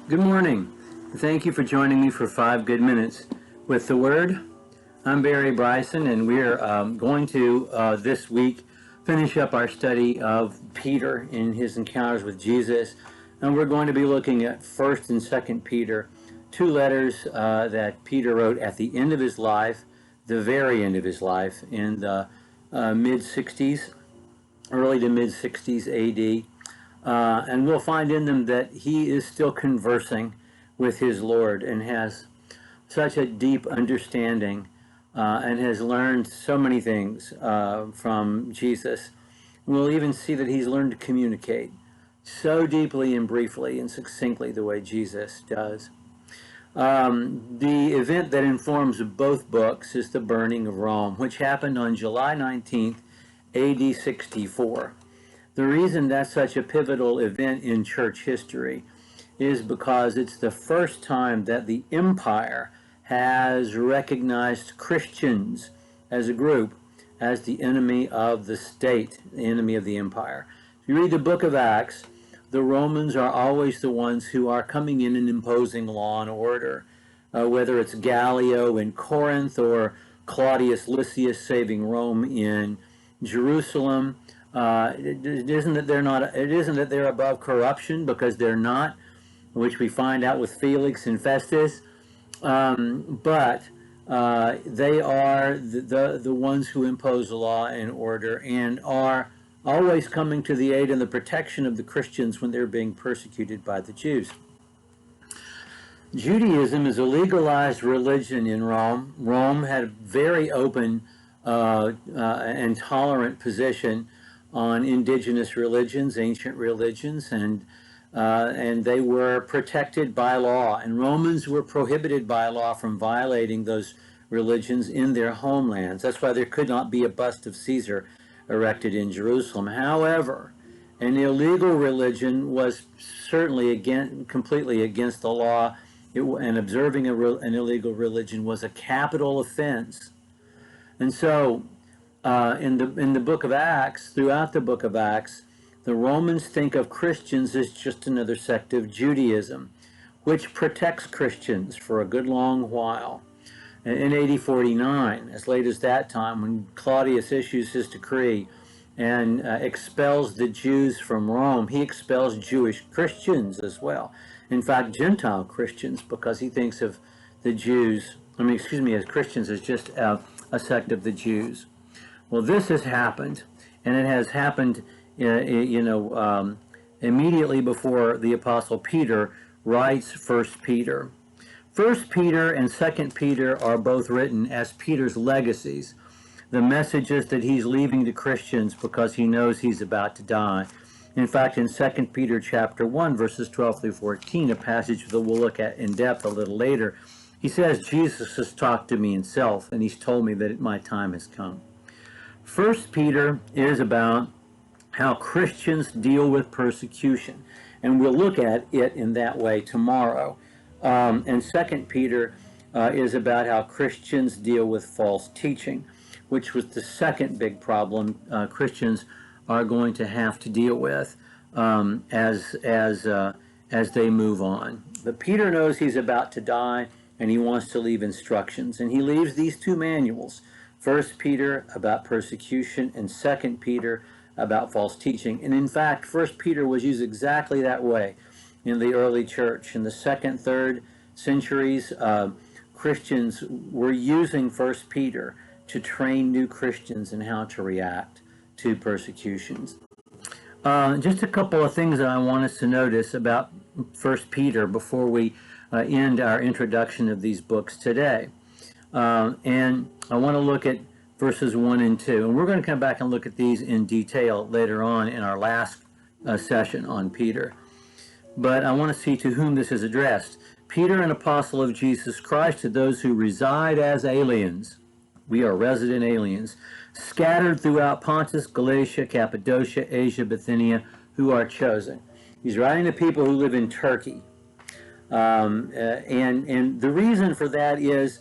Good morning. Thank you for joining me for 5 good minutes with the Word. I'm Barry Bryson, and we're going to this week finish up our study of Peter in his encounters with Jesus, and we're going to be looking at 1st and 2nd Peter, two letters that Peter wrote at the end of his life, the very end of his life, in the mid-60s, early to mid-60s AD. And we'll find in them that he is still conversing with his Lord and has such a deep understanding and has learned so many things from Jesus. We'll even see that he's learned to communicate so deeply and briefly and succinctly the way Jesus does. The event that informs both books is the burning of Rome, which happened on July 19th, AD 64. The reason that's such a pivotal event in church history is because it's the first time that the empire has recognized Christians as a group as the enemy of the state, the enemy of the empire. If you read the book of Acts, the Romans are always the ones who are coming in and imposing law and order, whether it's Gallio in Corinth or Claudius Lysias saving Rome in Jerusalem. It isn't that they're above corruption, because they're not, which we find out with Felix and Festus, but they are the ones who impose law and order and are always coming to the aid and the protection of the Christians when they're being persecuted by the Jews. Judaism is a legalized religion in Rome. Rome had a very open and tolerant position on indigenous religions, ancient religions, and they were protected by law. And Romans were prohibited by law from violating those religions in their homelands. That's why there could not be a bust of Caesar erected in Jerusalem. However, an illegal religion was certainly completely against the law, and observing an illegal religion was a capital offense. And so, in the book of Acts, throughout the book of Acts, the Romans think of Christians as just another sect of Judaism, which protects Christians for a good long while. In AD 49, as late as that time, when Claudius issues his decree and expels the Jews from Rome, he expels Jewish Christians as well. In fact, Gentile Christians, because he thinks of the Jews, as Christians as just a sect of the Jews. Well, this has happened, and it has happened, immediately before the Apostle Peter writes 1 Peter. 1 Peter and 2 Peter are both written as Peter's legacies, the messages that he's leaving to Christians because he knows he's about to die. In fact, in 2 Peter chapter 1, verses 12 through 14, a passage that we'll look at in depth a little later, he says, Jesus has talked to me himself, and he's told me that my time has come. 1 Peter is about how Christians deal with persecution, and we'll look at it in that way tomorrow. And 2 Peter is about how Christians deal with false teaching, which was the second big problem Christians are going to have to deal with as they move on. But Peter knows he's about to die, and he wants to leave instructions, and he leaves these two manuals. 1 Peter about persecution, and 2 Peter about false teaching. And in fact, 1 Peter was used exactly that way in the early church. In the 2nd, 3rd centuries, Christians were using 1 Peter to train new Christians in how to react to persecutions. Just a couple of things that I want us to notice about 1 Peter before we end our introduction of these books today. And I want to look at verses 1 and 2. And we're going to come back and look at these in detail later on in our last session on Peter. But I want to see to whom this is addressed. Peter, an apostle of Jesus Christ, to those who reside as aliens. We are resident aliens, scattered throughout Pontus, Galatia, Cappadocia, Asia, Bithynia, who are chosen. He's writing to people who live in Turkey. And the reason for that is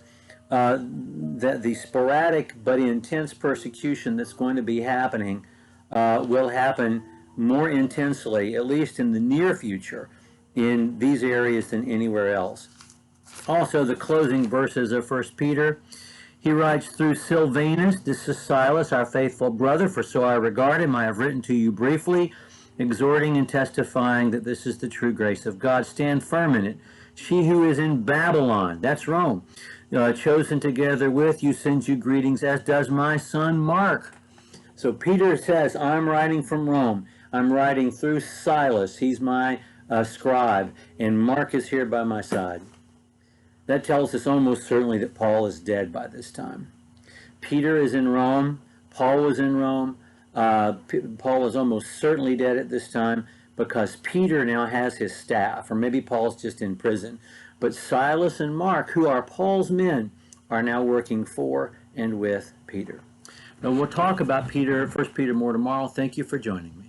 that the sporadic but intense persecution that's going to be happening will happen more intensely, at least in the near future, in these areas than anywhere else. Also, the closing verses of 1 Peter, he writes, through Silvanus, this is Silas, our faithful brother, for so I regard him. I have written to you briefly, exhorting and testifying that this is the true grace of God. Stand firm in it. She who is in Babylon, that's Rome, chosen together with you, sends you greetings, as does my son Mark. So Peter says, I'm writing from Rome. I'm writing through Silas. He's my scribe. And Mark is here by my side. That tells us almost certainly that Paul is dead by this time. Peter is in Rome. Paul was in Rome. Paul is almost certainly dead at this time because Peter now has his staff, or maybe Paul's just in prison. But Silas and Mark, who are Paul's men, are now working for and with Peter. Now we'll talk about 1 Peter more tomorrow. Thank you for joining me.